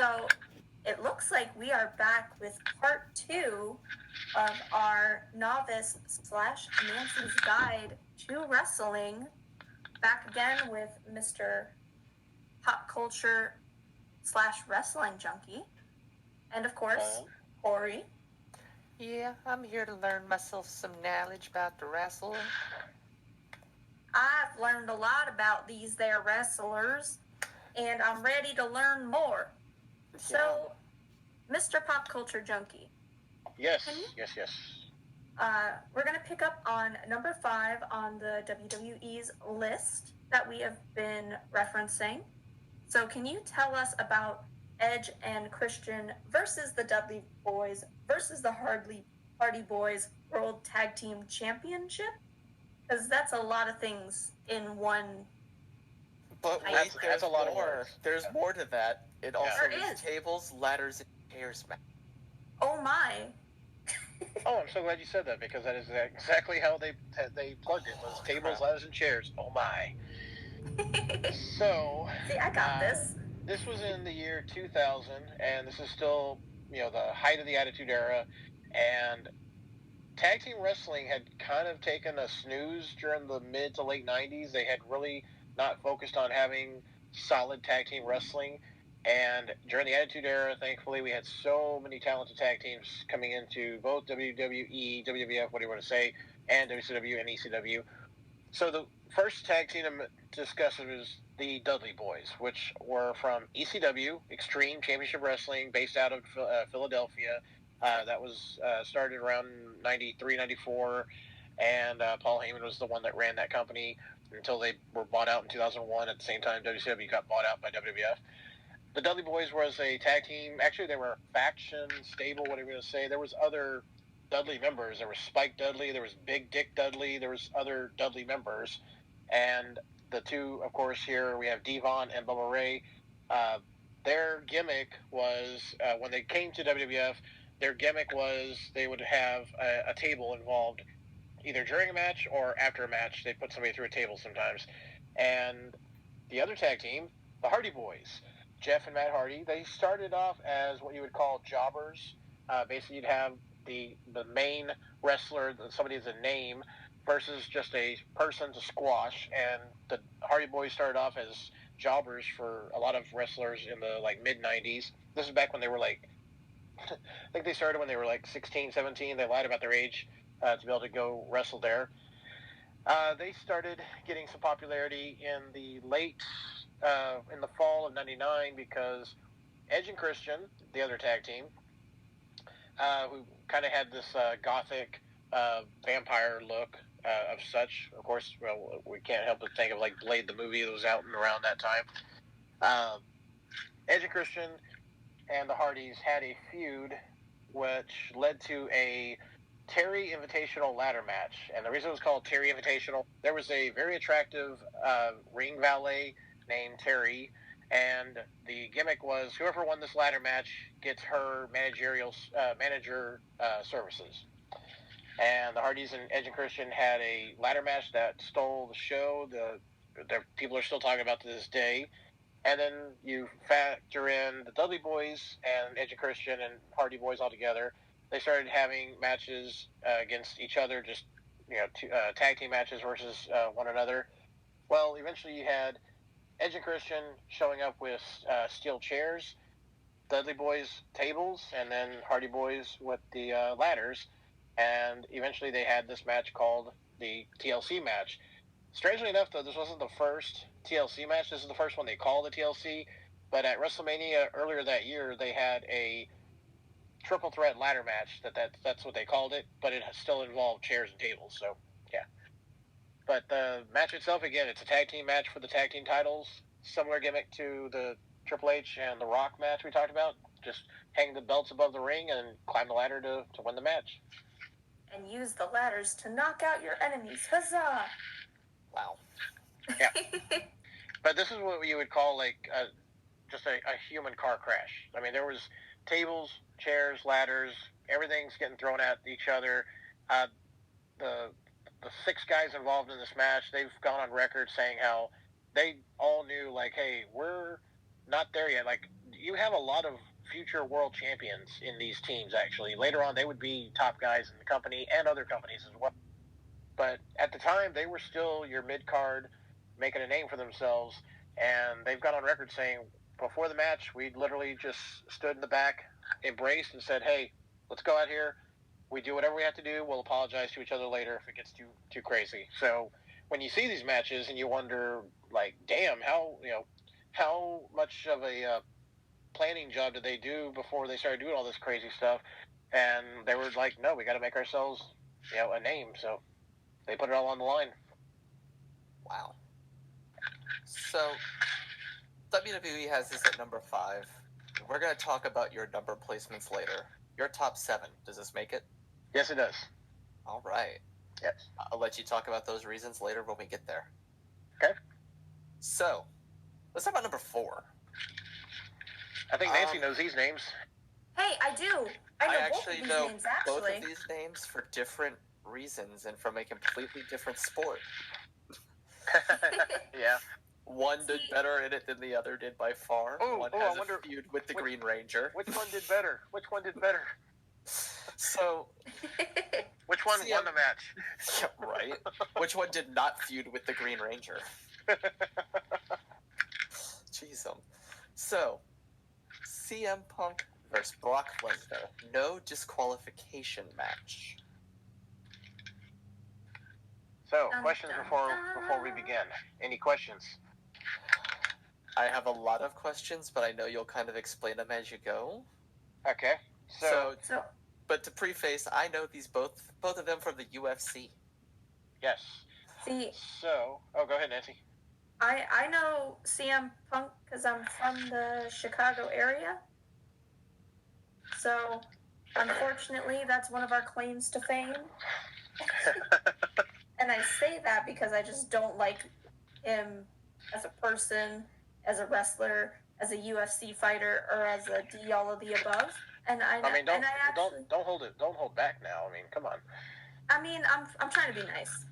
So it looks like we are back with part 2 of our Novice / Nancy's Guide to Wrestling. Back again with Mr. Pop Culture / Wrestling Junkie. And of course, Corey. Yeah, I'm here to learn myself some knowledge about the wrestling. I've learned a lot about these there wrestlers, and I'm ready to learn more. Yeah. So, Mr. Pop Culture Junkie. Yes. We're going to pick up on number 5 on the WWE's list that we have been referencing. So can you tell us about Edge and Christian versus the Dudley Boyz versus the Hardy Boyz World Tag Team Championship? Because that's a lot of things in one. But wait, there's a lot more. There's more to that. It also is tables, ladders, and chairs. Oh my. Oh, I'm so glad you said that, because that is exactly how they plugged it, was tables, ladders, and chairs. Oh my. So, see, I got this. This was in the year 2000, and this is still, the height of the Attitude Era, and tag team wrestling had kind of taken a snooze during the mid to late 90s. They had really not focused on having solid tag team wrestling. And during the Attitude Era, thankfully, we had so many talented tag teams coming into both WWE, WWF, what do you want to say, and WCW and ECW. So the first tag team to discuss was the Dudley Boyz, which were from ECW, Extreme Championship Wrestling, based out of Philadelphia. That was started around 93, 94, and Paul Heyman was the one that ran that company until they were bought out in 2001. At the same time, WCW got bought out by WWF. The Dudley Boyz was a tag team. Actually, they were a faction, stable, whatever you want to say. There was other Dudley members. There was Spike Dudley. There was Big Dick Dudley. There was other Dudley members. And the two, of course, here we have Devon and Bubba Ray. Their gimmick was, when they came to WWF, their gimmick was they would have a table involved either during a match or after a match. They'd put somebody through a table sometimes. And the other tag team, the Hardy Boyz, Jeff and Matt Hardy, they started off as what you would call jobbers. Basically, you'd have the main wrestler, somebody as a name, versus just a person to squash. And the Hardy Boyz started off as jobbers for a lot of wrestlers in the mid-90s. This is back when they were I think they started when they were 16, 17. They lied about their age to be able to go wrestle there. They started getting some popularity in the in the fall of 99, because Edge and Christian, the other tag team, who kind of had this gothic vampire look of such. Of course, we can't help but think of Blade the movie that was out and around that time. Edge and Christian and the Hardys had a feud which led to a Terry Invitational ladder match. And the reason it was called Terry Invitational, there was a very attractive ring valet named Terry, and the gimmick was whoever won this ladder match gets her manager services. And the Hardys and Edge and Christian had a ladder match that stole the show. The people are still talking about to this day. And then you factor in the Dudley Boyz and Edge and Christian and Hardy Boyz all together. They started having matches against each other, just tag team matches versus one another. Well, eventually you had Edge and Christian showing up with steel chairs, Dudley Boyz tables, and then Hardy Boyz with the ladders. And eventually they had this match called the TLC match. Strangely enough, though, this wasn't the first TLC match. This is the first one they called the TLC. But at WrestleMania earlier that year, they had a triple threat ladder match. That's what they called it. But it still involved chairs and tables. So, yeah. But the match itself, again, it's a tag team match for the tag team titles. Similar gimmick to the Triple H and The Rock match we talked about. Just hang the belts above the ring and climb the ladder to win the match. And use the ladders to knock out your enemies. Huzzah! Wow. Yeah. But this is what you would call just a human car crash. I mean, there was tables, chairs, ladders, everything's getting thrown at each other. The 6 guys involved in this match, they've gone on record saying how they all knew, hey, we're not there yet. you have a lot of future world champions in these teams, actually. Later on, they would be top guys in the company and other companies as well. But at the time, they were still your mid-card, making a name for themselves, and they've got on record saying, before the match, we literally just stood in the back, embraced, and said, hey, let's go out here. We do whatever we have to do. We'll apologize to each other later if it gets too crazy. So when you see these matches and you wonder, like, damn, how much of a planning job did they do before they started doing all this crazy stuff? And they were like, no, we got to make ourselves, a name. So they put it all on the line. Wow. So WWE has this at number 5. We're going to talk about your number placements later. Your top 7. Does this make it? Yes, it does. All right. Yes. I'll let you talk about those reasons later when we get there. Okay. So, let's talk about number 4. I think Nancy knows these names. Hey, I do. I actually know both of these names for different reasons and from a completely different sport. Yeah. One did better in it than the other did by far. One has a feud with the Green Ranger. Which one did better? So, which one won the match? Yeah, right. Which one did not feud with the Green Ranger? Jeez. So, CM Punk versus Brock Lesnar. No disqualification match. So, questions before we begin. Any questions? I have a lot of questions, but I know you'll kind of explain them as you go. Okay. So but to preface, I know these both of them from the UFC. Yes. See. So, go ahead, Nancy. I know CM Punk because I'm from the Chicago area. So, unfortunately, that's one of our claims to fame. And I say that because I just don't like him as a person, as a wrestler, as a UFC fighter, or as a D all of the above. And don't hold back now. I mean, come on. I mean, I'm trying to be nice.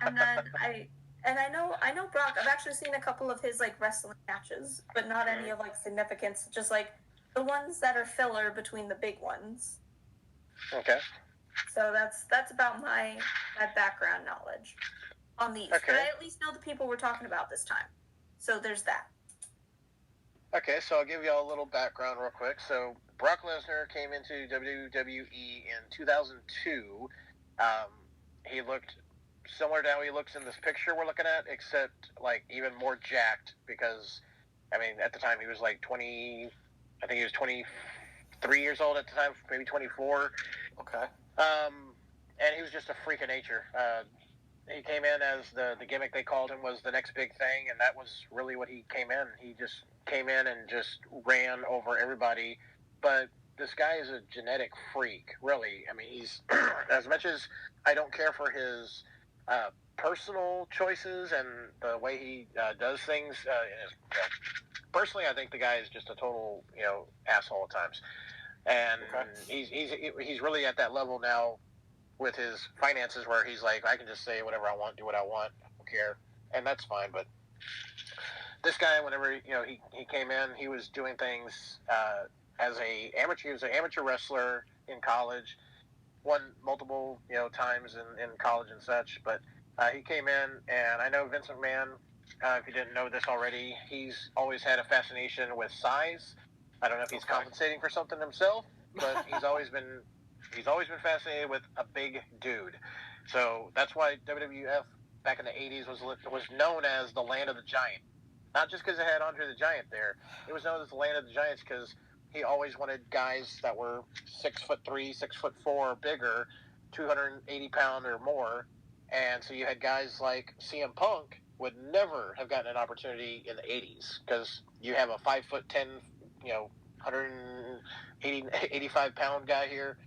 And then I know Brock. I've actually seen a couple of his like wrestling matches, but not any of like significance. Just like the ones that are filler between the big ones. Okay. So that's about my background knowledge on these. Okay. But I at least know the people we're talking about this time. So there's that. Okay, so I'll give you all a little background real quick. So Brock Lesnar came into WWE in 2002. He looked similar to how he looks in this picture we're looking at, except like even more jacked because, I mean, at the time he was like 20, I think he was 23 years old at the time, maybe 24. Okay. And he was just a freak of nature. He came in as the gimmick they called him was the next big thing, and that was really what he came in. He just came in and just ran over everybody. But this guy is a genetic freak, really. I mean, he's as much as I don't care for his personal choices and the way he does things. Personally, I think the guy is just a total, asshole at times. And he's really at that level now with his finances where he's like, I can just say whatever I want, do what I want, I don't care. And that's fine. But this guy, whenever, he came in, he was doing things as a amateur. He was an amateur wrestler in college, won multiple, times in college and such. But he came in, and I know Vince McMahon, if you didn't know this already, he's always had a fascination with size. I don't know if he's compensating for something himself, but he's always been fascinated with a big dude. So that's why WWF back in the 80s was known as the Land of the Giant. Not just because it had Andre the Giant there. It was known as the Land of the Giants because he always wanted guys that were 6'3", 6'4", or bigger, 280 pound or more. And so you had guys like CM Punk would never have gotten an opportunity in the 80s because you have a 5'10", 185 pound guy here.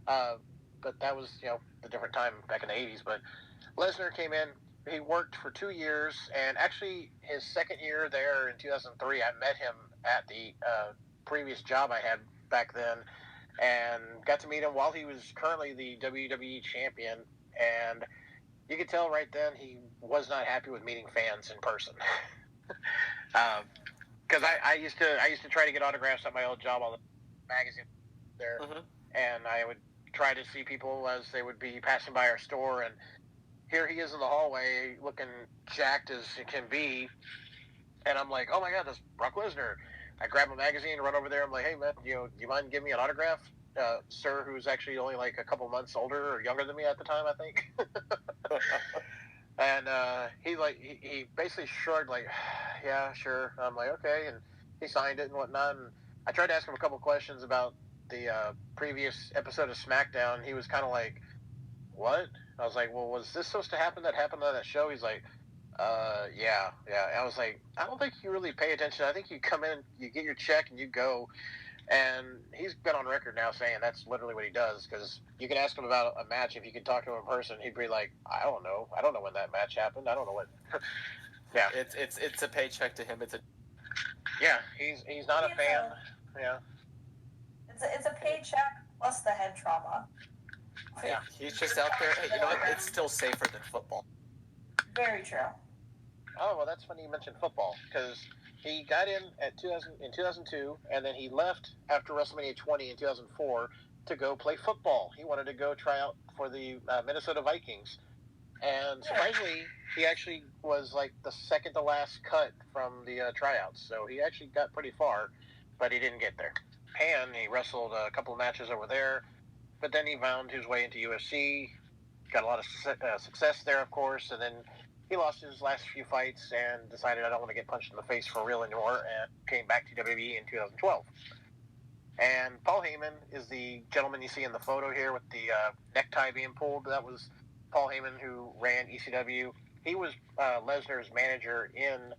But that was, the different time back in the 80s. But Lesnar came in. He worked for 2 years, and actually his second year there in 2003, I met him at the previous job I had back then and got to meet him while he was currently the WWE champion. And you could tell right then he was not happy with meeting fans in person. because I used to try to get autographs at my old job, all the magazine there, and I would try to see people as they would be passing by our store, and here he is in the hallway looking jacked as it can be, and I'm like, oh my god, that's Brock Lesnar. I grab a magazine, run over there. I'm like, hey man, do you mind giving me an autograph, sir, who's actually only like a couple months older or younger than me at the time, I think. And he basically shrugged like, yeah, sure. I'm like, okay, and he signed it and whatnot. And I tried to ask him a couple questions about the previous episode of SmackDown. He was kind of like, what? I was like, well, was this supposed to happen? That happened on that show? He's like, yeah. I was like, I don't think you really pay attention. I think you come in, you get your check, and you go. And he's been on record now saying that's literally what he does, because you can ask him about a match. If you could talk to him in person, he'd be like, I don't know when that match happened. I don't know what. Yeah, it's a paycheck to him. Yeah, he's not a fan. Yeah, it's a paycheck plus the head trauma. Yeah, he's just out there. Hey, you know what? It's still safer than football. Very true. Oh, well, that's funny you mentioned football, because he got in in 2002, and then he left after WrestleMania 20 in 2004 to go play football. He wanted to go try out for the Minnesota Vikings. And surprisingly, he actually was like the second to last cut from the tryouts. So he actually got pretty far, but he didn't get there. And he wrestled a couple of matches over there, but then he found his way into UFC, got a lot of success there, of course, and then he lost his last few fights and decided I don't want to get punched in the face for real anymore, and came back to WWE in 2012. And Paul Heyman is the gentleman you see in the photo here with the necktie being pulled. That was Paul Heyman, who ran ECW. He was Lesnar's manager in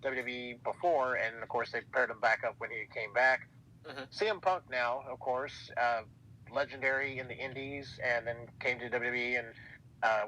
WWE before, and of course they paired him back up when he came back. CM Punk now, of course, legendary in the Indies, and then came to WWE and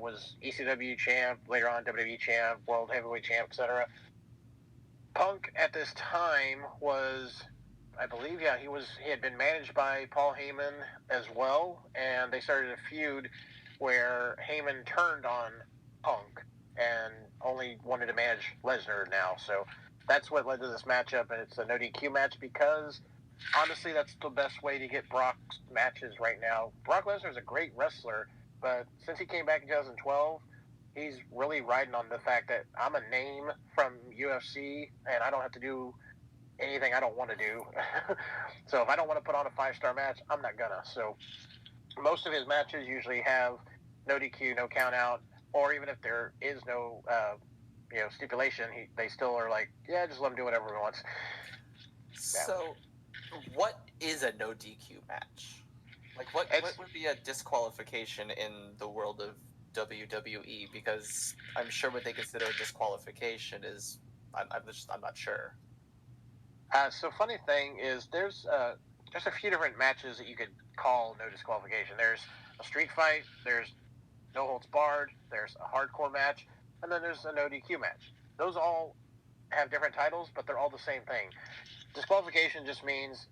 was ECW champ, later on WWE champ, World Heavyweight champ, etc. Punk at this time was, I believe, he had been managed by Paul Heyman as well, and they started a feud where Heyman turned on Punk and only wanted to manage Lesnar now. So that's what led to this matchup, and it's a no DQ match because honestly, that's the best way to get Brock's matches right now. Brock Lesnar is a great wrestler, but since he came back in 2012, he's really riding on the fact that I'm a name from UFC, and I don't have to do anything I don't want to do. So if I don't want to put on a 5-star match, I'm not gonna. So most of his matches usually have no DQ, no count out, or even if there is no stipulation, they still are like, yeah, just let him do whatever he wants. Yeah. So what is a no DQ match? Like, what would be a disqualification in the world of WWE? Because I'm sure what they consider a disqualification is, I'm not sure. So funny thing is, there's a few different matches that you could call no disqualification. There's a street fight, there's no holds barred, there's a hardcore match, and then there's a no DQ match. Those all have different titles, but they're all the same thing. Disqualification just means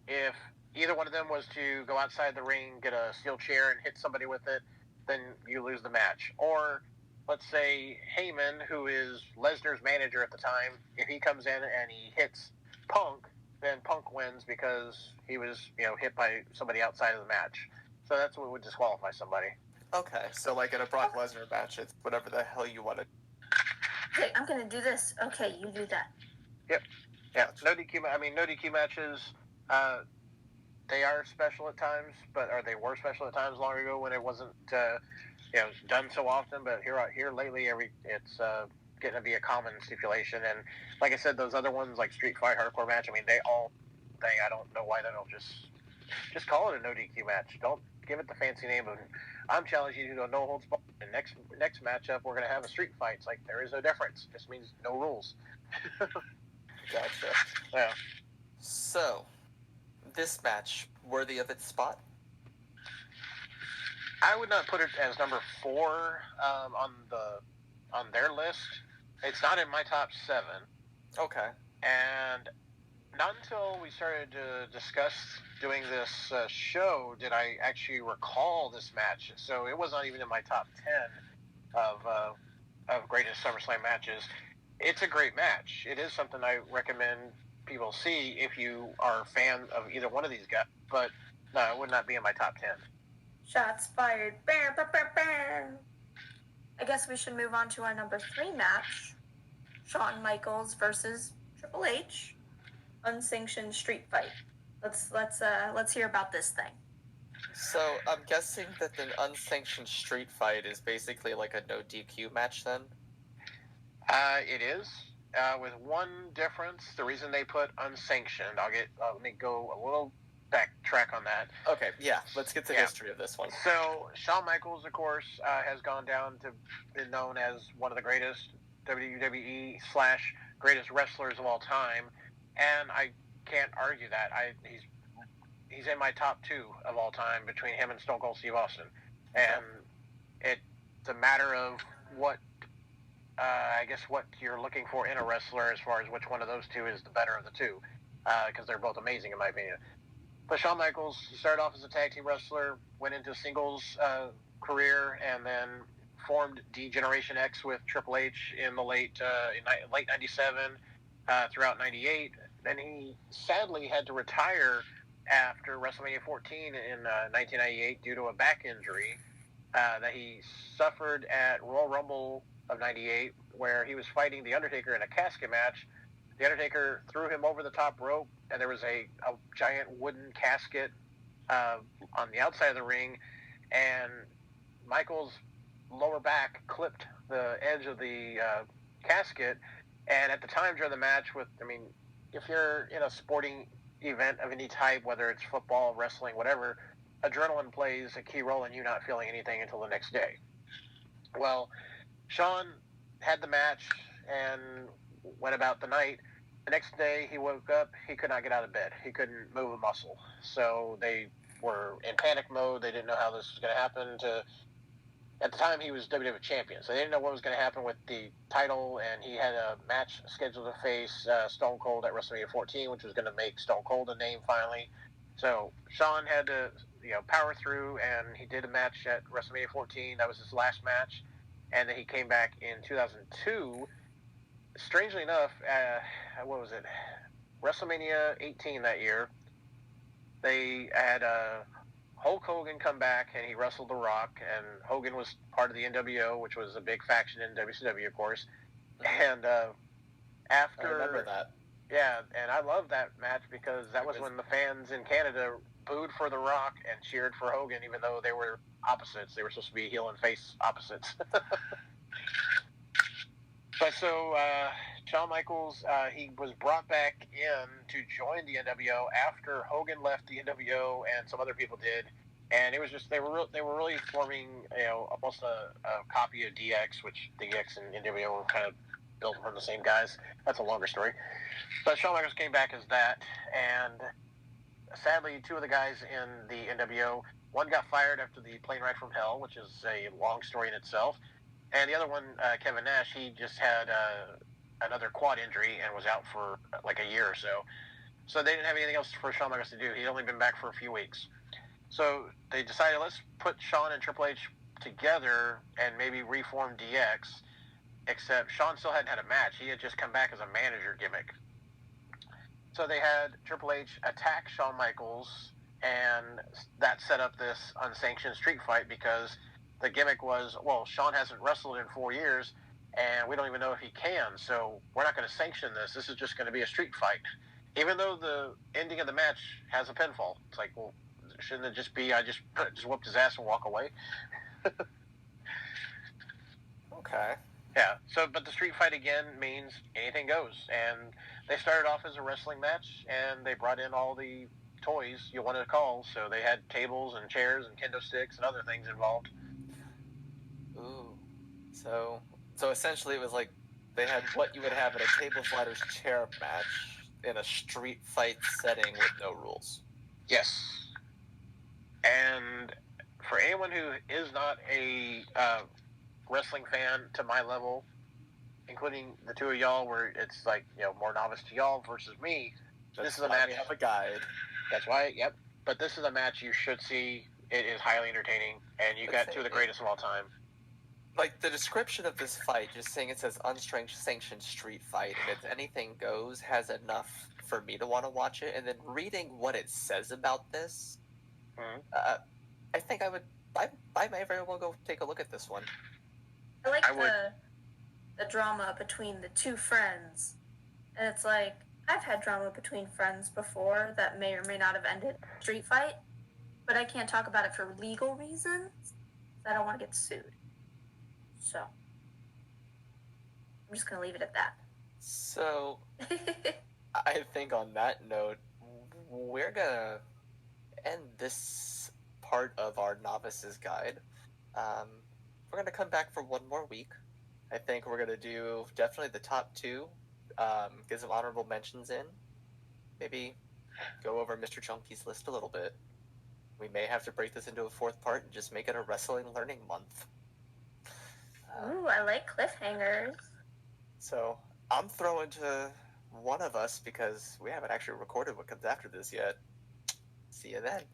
if either one of them was to go outside the ring, get a steel chair, and hit somebody with it, then you lose the match. Or let's say Heyman, who is Lesnar's manager at the time, if he comes in and he hits Punk, then Punk wins because he was hit by somebody outside of the match. So that's what would disqualify somebody. Okay, so like in a Brock Lesnar match, it's whatever the hell you want to. Okay, I'm gonna do this. Okay, you do that. Yep. Yeah, no DQ matches, they are special at times, or they were special at times long ago when it wasn't, done so often. But here lately, it's getting to be a common stipulation. And like I said, those other ones like street fight, hardcore match, I don't know why they don't just call it a no DQ match. Don't give it the fancy name of, I'm challenging you to a no holds barred. And next matchup, we're gonna have a street fight. It's like there is no difference. It just means no rules. Gotcha. Yeah. So, this match, worthy of its spot? I would not put it as number 4 on their list. It's not in my top 7. Okay. And not until we started to discuss doing this show did I actually recall this match. So it was not even in my top 10 of greatest SummerSlam matches. it's a great match. It is something I recommend people see if you are a fan of either one of these guys. But no, it would not be in my top 10. Shots fired. Bam, bam, bam, bam. I guess we should move on to our number 3 match. Shawn Michaels versus Triple H. Unsanctioned street fight. Let's hear about this thing. So I'm guessing that the unsanctioned street fight is basically like a no DQ match then? It is. With one difference, the reason they put unsanctioned, let me go a little backtrack on that. Okay, yeah, let's get the history of this one. So Shawn Michaels, of course, has gone down to be known as one of the greatest WWE / greatest wrestlers of all time, and I can't argue that. He's in my top 2 of all time between him and Stone Cold Steve Austin, and it's a matter of what. I guess what you're looking for in a wrestler as far as which one of those two is the better of the two, because they're both amazing in my opinion. But Shawn Michaels started off as a tag team wrestler, went into a singles career, and then formed D-Generation X with Triple H in the late 97, throughout 98. Then he sadly had to retire after WrestleMania 14 in 1998 due to a back injury that he suffered at Royal Rumble of 98, where he was fighting The Undertaker in a casket match. The Undertaker threw him over the top rope, and there was a giant wooden casket on the outside of the ring, and Michael's lower back clipped the edge of the casket, and at the time during the match, if you're in a sporting event of any type, whether it's football, wrestling, whatever, adrenaline plays a key role in you not feeling anything until the next day. Well, Shawn had the match and went about the night. The next day he woke up, he could not get out of bed. He couldn't move a muscle. So they were in panic mode. They didn't know how this was going to happen. At the time, he was WWE champion, so they didn't know what was going to happen with the title, and he had a match scheduled to face Stone Cold at WrestleMania 14, which was going to make Stone Cold a name finally. So Shawn had to power through, and he did a match at WrestleMania 14. That was his last match. And then he came back in 2002. Strangely enough, what was it? WrestleMania 18 that year. They had Hulk Hogan come back, and he wrestled The Rock. And Hogan was part of the NWO, which was a big faction in WCW, of course. And after I remember that. Yeah, and I love that match because that was when the fans in Canada booed for The Rock and cheered for Hogan, even though they were opposites. They were supposed to be heel and face opposites. But so Shawn Michaels, he was brought back in to join the NWO after Hogan left the NWO and some other people did, and it was just they were really forming almost a copy of DX, which DX and NWO were kind of built from the same guys. That's a longer story. But Shawn Michaels came back as that, and sadly, 2 of the guys in the NWO, one got fired after the plane ride from hell, which is a long story in itself, and the other one, Kevin Nash, he just had another quad injury and was out for like a year or so. So they didn't have anything else for Shawn Michaels to do. He'd only been back for a few weeks. So they decided, let's put Shawn and Triple H together and maybe reform DX, except Shawn still hadn't had a match. He had just come back as a manager gimmick. So they had Triple H attack Shawn Michaels, and that set up this unsanctioned street fight because the gimmick was, well, Shawn hasn't wrestled in 4 years, and we don't even know if he can, so we're not going to sanction this. This is just going to be a street fight. Even though the ending of the match has a pinfall. It's like, well, shouldn't it just be I just whooped his ass and walk away? Okay. Yeah, but the street fight again means anything goes. And they started off as a wrestling match, and they brought in all the toys you wanted to call. So they had tables and chairs and kendo sticks and other things involved. Ooh. So essentially it was like they had what you would have at a table fighters chair match in a street fight setting with no rules. Yes. And for anyone who is not a wrestling fan to my level, including the 2 of y'all, where it's like, more novice to y'all versus me, this is a match. We have a guide. That's why, yep. But this is a match you should see. It is highly entertaining, and you got 2 of the greatest of all time. Like, the description of this fight, just saying it says unsanctioned street fight, and it's anything goes, has enough for me to want to watch it. And then reading what it says about this, I think I may very well go take a look at this one. I like the drama between the two friends. And it's like, I've had drama between friends before that may or may not have ended in a street fight, but I can't talk about it for legal reasons. I don't want to get sued. So, I'm just going to leave it at that. So, I think on that note, we're going to end this part of our Novice's Guide. We're going to come back for one more week. I think we're going to do definitely the top 2, get some honorable mentions in, maybe go over Mr. Junkie's list a little bit. We may have to break this into a 4th part and just make it a wrestling learning month. Ooh, I like cliffhangers. So I'm throwing to one of us because we haven't actually recorded what comes after this yet. See you then.